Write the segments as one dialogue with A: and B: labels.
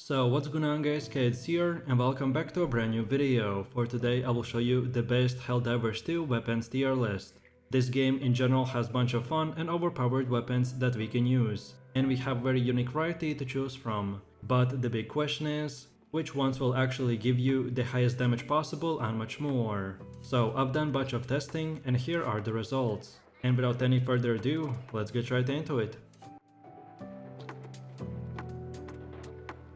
A: So what's going on guys, Kids here and welcome back to a brand new video. For today I will show you the best Helldivers 2 weapons tier list. This game in general has bunch of fun and overpowered weapons that we can use, and we have very unique variety to choose from. But the big question is, which ones will actually give you the highest damage possible and much more. So I've done bunch of testing and here are the results. And without any further ado, let's get right into it.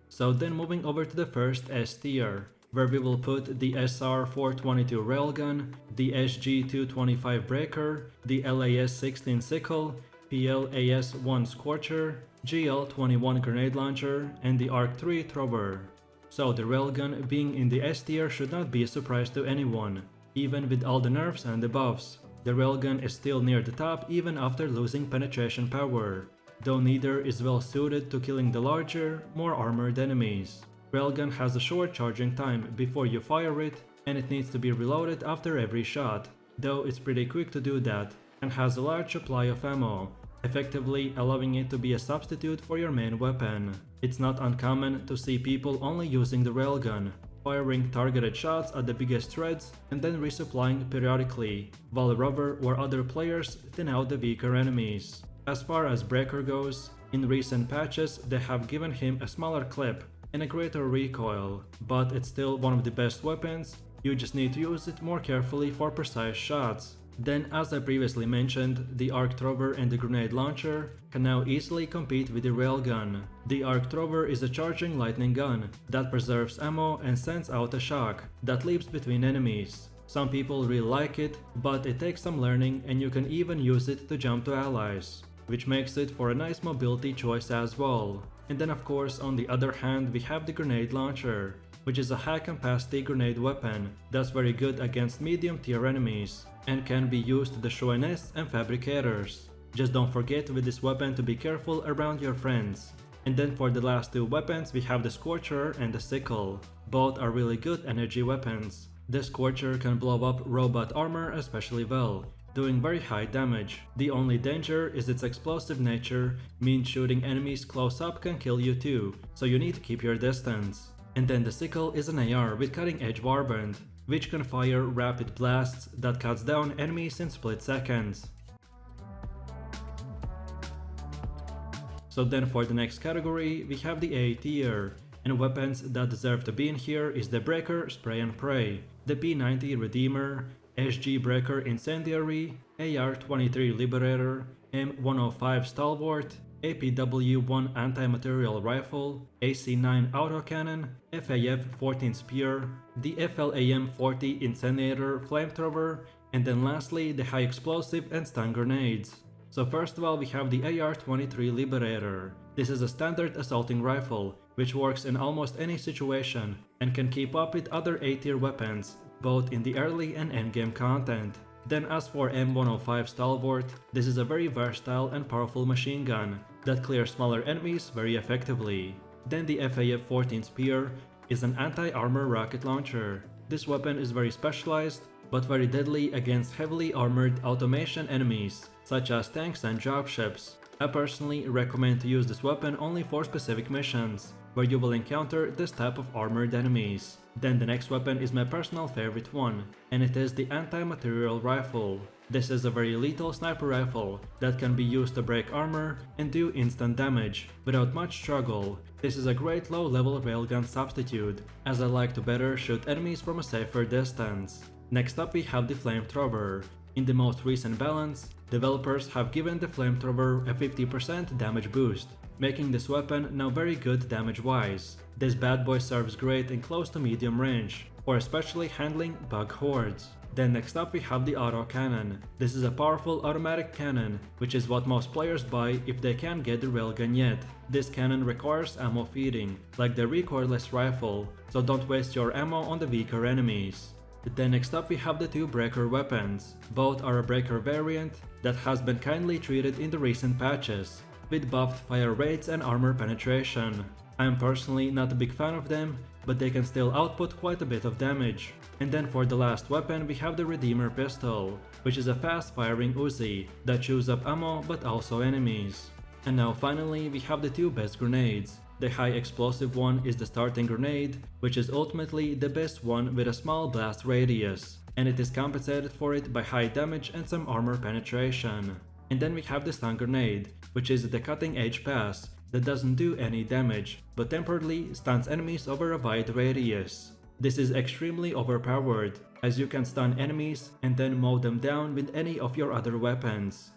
A: So then moving over to the first S tier, where we will put the SR422 railgun, the SG225 breaker, the LAS16 sickle, PLAS1 scorcher, GL21 grenade launcher, and the ARC3 thrower. So the railgun being in the S tier should not be a surprise to anyone, even with all the nerfs and the buffs. The railgun is still near the top even after losing penetration power, though neither is well suited to killing the larger, more armored enemies. Railgun has a short charging time before you fire it, and it needs to be reloaded after every shot, though it's pretty quick to do that, and has a large supply of ammo, effectively allowing it to be a substitute for your main weapon. It's not uncommon to see people only using the railgun, firing targeted shots at the biggest threads and then resupplying periodically, while rover or other players thin out the weaker enemies. As far as breaker goes, in recent patches they have given him a smaller clip and a greater recoil, but it's still one of the best weapons. You just need to use it more carefully for precise shots. Then, as I previously mentioned, the ARC thrower and the grenade launcher can now easily compete with the railgun. The ARC thrower is a charging lightning gun that preserves ammo and sends out a shock that leaps between enemies. Some people really like it, but it takes some learning and you can even use it to jump to allies, which makes it for a nice mobility choice as well. And then of course on the other hand we have the grenade launcher, which is a high capacity grenade weapon that's very good against medium tier enemies and can be used to destroy nests and fabricators. Just don't forget with this weapon to be careful around your friends. And then for the last two weapons we have the Scorcher and the Sickle. Both are really good energy weapons. The Scorcher can blow up robot armor especially well, doing very high damage. The only danger is its explosive nature, means shooting enemies close up can kill you too, so you need to keep your distance. And then the Sickle is an AR with cutting edge warband, which can fire rapid blasts that cuts down enemies in split seconds. So then for the next category we have the A tier, and weapons that deserve to be in here is the Breaker Spray and Pray, the P90 Redeemer, SG Breaker Incendiary, AR-23 Liberator, M105 Stalwart, APW-1 Anti-Material Rifle, AC-9 Autocannon, FAF-14 Spear, the FLAM-40 Incendiator Flamethrower, and then lastly the High Explosive and Stun Grenades. So first of all we have the AR-23 Liberator. This is a standard assaulting rifle, which works in almost any situation and can keep up with other A-tier weapons, both in the early and endgame content. Then as for M105 Stalwart, this is a very versatile and powerful machine gun that clears smaller enemies very effectively. Then the FAF-14 Spear is an anti-armor rocket launcher. This weapon is very specialized, but very deadly against heavily armored automation enemies, such as tanks and dropships. I personally recommend to use this weapon only for specific missions, where you will encounter this type of armored enemies. Then the next weapon is my personal favorite one, and it is the Anti-Material Rifle. This is a very lethal sniper rifle that can be used to break armor and do instant damage without much struggle. This is a great low-level railgun substitute, as I like to better shoot enemies from a safer distance. Next up we have the Flamethrower. In the most recent balance, developers have given the Flamethrower a 50% damage boost, making this weapon now very good damage-wise. This bad boy serves great in close to medium range, or especially handling bug hordes. Then next up we have the Autocannon. This is a powerful automatic cannon, which is what most players buy if they can't get the railgun yet. This cannon requires ammo feeding, like the recoilless rifle, so don't waste your ammo on the weaker enemies. Then next up we have the two breaker weapons. Both are a breaker variant that has been kindly treated in the recent patches, with buffed fire rates and armor penetration. I am personally not a big fan of them, but they can still output quite a bit of damage. And then for the last weapon we have the Redeemer pistol, which is a fast firing Uzi that chews up ammo but also enemies. And now finally we have the two best grenades. The high explosive one is the starting grenade, which is ultimately the best one with a small blast radius, and it is compensated for it by high damage and some armor penetration. And then we have the stun grenade, which is the cutting edge pass that doesn't do any damage, but temporarily stuns enemies over a wide radius. This is extremely overpowered, as you can stun enemies and then mow them down with any of your other weapons.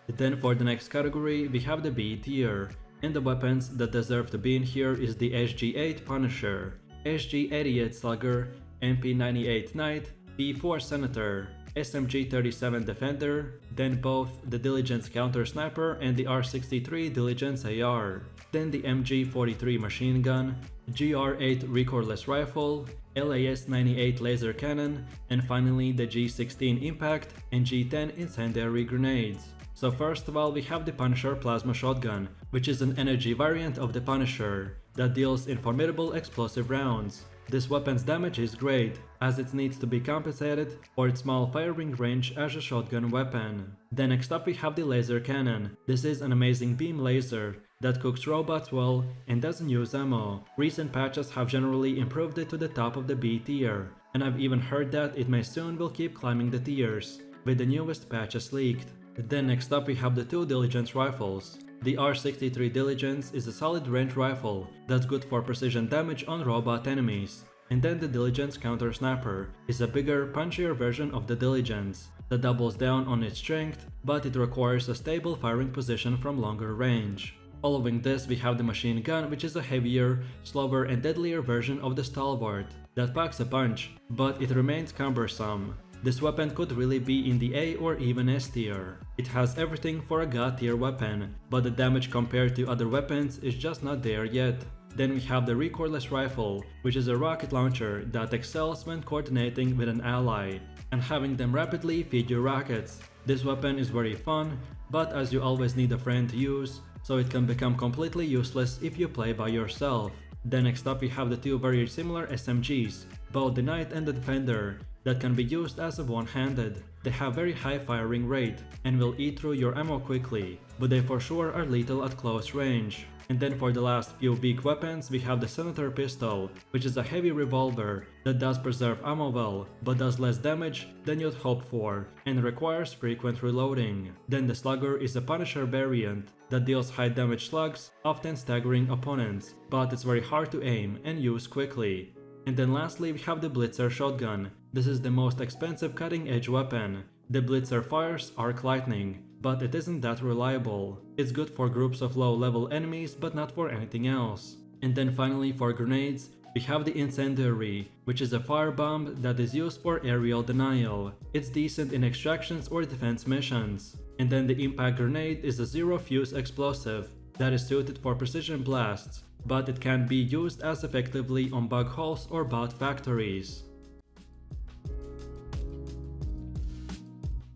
A: Then for the next category we have the B tier, and the weapons that deserve to be in here is the SG-8 Punisher, SG-88 Slugger, MP-98 Knight, P-4 Senator, SMG-37 Defender, then both the Diligence Counter Sniper and the R63 Diligence AR, then the MG-43 Machine Gun, GR-8 Recoilless Rifle, LAS-98 Laser Cannon, and finally the G16 Impact and G10 Incendiary Grenades. So first of all we have the Punisher Plasma Shotgun, which is an energy variant of the Punisher that deals in formidable explosive rounds. This weapon's damage is great, as it needs to be compensated for its small firing range as a shotgun weapon. Then next up we have the Laser Cannon. This is an amazing beam laser that cooks robots well and doesn't use ammo. Recent patches have generally improved it to the top of the B tier, and I've even heard that it may soon will keep climbing the tiers, with the newest patches leaked. Then next up we have the two Diligence Rifles. The R63 Diligence is a solid range rifle that's good for precision damage on robot enemies. And then the Diligence Counter Sniper is a bigger, punchier version of the Diligence that doubles down on its strength, but it requires a stable firing position from longer range. Following this we have the Machine Gun, which is a heavier, slower and deadlier version of the Stalwart that packs a punch, but it remains cumbersome. This weapon could really be in the A or even S tier. It has everything for a God tier weapon, but the damage compared to other weapons is just not there yet. Then we have the Recoilless Rifle, which is a rocket launcher that excels when coordinating with an ally and having them rapidly feed you rockets. This weapon is very fun, but as you always need a friend to use, so it can become completely useless if you play by yourself. Then next up we have the two very similar SMGs, both the Knight and the Defender, that can be used as a one-handed. They have very high firing rate and will eat through your ammo quickly, but they for sure are lethal at close range. And then for the last few weak weapons we have the Senator Pistol, which is a heavy revolver that does preserve ammo well, but does less damage than you'd hope for and requires frequent reloading. Then the Slugger is a Punisher variant that deals high damage slugs, often staggering opponents, but it's very hard to aim and use quickly. And then lastly we have the Blitzer Shotgun. This is the most expensive cutting edge weapon. The Blitzer fires arc lightning, but it isn't that reliable. It's good for groups of low level enemies but not for anything else. And then finally for grenades, we have the Incendiary, which is a firebomb that is used for aerial denial. It's decent in extractions or defense missions. And then the Impact Grenade is a zero fuse explosive that is suited for precision blasts, but it can be used as effectively on bug holes or bot factories.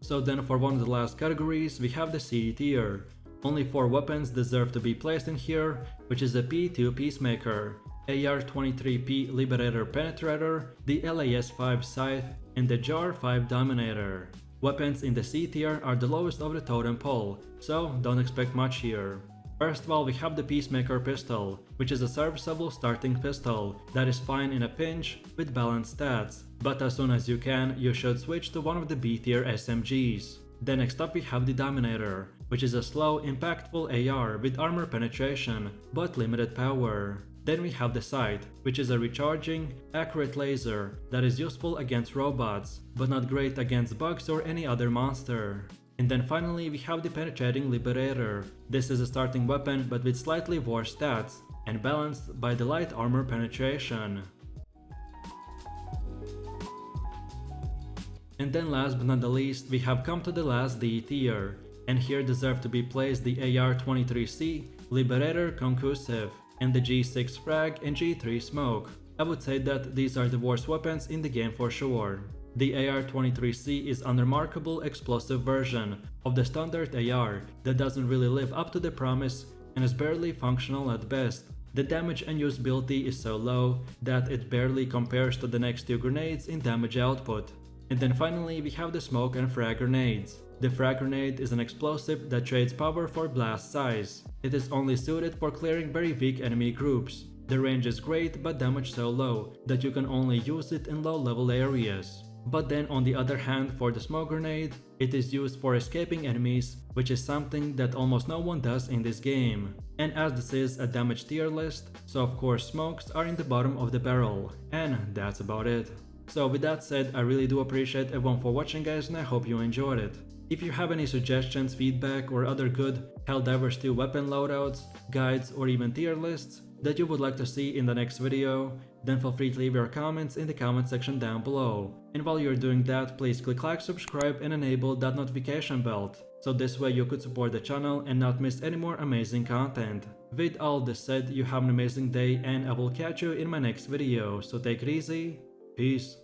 A: So then for one of the last categories we have the C tier. Only 4 weapons deserve to be placed in here, which is the P2 Peacemaker, AR-23P Liberator Penetrator, the LAS-5 Scythe, and the JAR-5 Dominator. Weapons in the C tier are the lowest of the totem pole, so don't expect much here. First of all we have the Peacemaker Pistol, which is a serviceable starting pistol that is fine in a pinch with balanced stats, but as soon as you can, you should switch to one of the B tier SMGs. Then next up we have the Dominator, which is a slow, impactful AR with armor penetration, but limited power. Then we have the Scythe, which is a recharging, accurate laser that is useful against robots, but not great against bugs or any other monster. And then finally we have the Penetrating Liberator. This is a starting weapon but with slightly worse stats, and balanced by the light armor penetration. And then last but not the least we have come to the last D tier, and here deserve to be placed the AR-23C, Liberator Concussive, and the G6 Frag and G3 Smoke. I would say that these are the worst weapons in the game for sure. The AR-23C is an unremarkable explosive version of the standard AR that doesn't really live up to the promise and is barely functional at best. The damage and usability is so low that it barely compares to the next two grenades in damage output. And then finally we have the Smoke and Frag grenades. The frag grenade is an explosive that trades power for blast size. It is only suited for clearing very weak enemy groups. The range is great but damage so low that you can only use it in low level areas. But then on the other hand, for the smoke grenade, it is used for escaping enemies, which is something that almost no one does in this game. And as this is a damage tier list, so of course smokes are in the bottom of the barrel, and that's about it. So with that said, I really do appreciate everyone for watching guys, and I hope you enjoyed it. If you have any suggestions, feedback or other good Helldivers 2 weapon loadouts, guides or even tier lists that you would like to see in the next video, then feel free to leave your comments in the comment section down below. And while you're doing that, please click like, subscribe and enable that notification bell, so this way you could support the channel and not miss any more amazing content. With all this said, you have an amazing day and I will catch you in my next video, so take it easy, peace.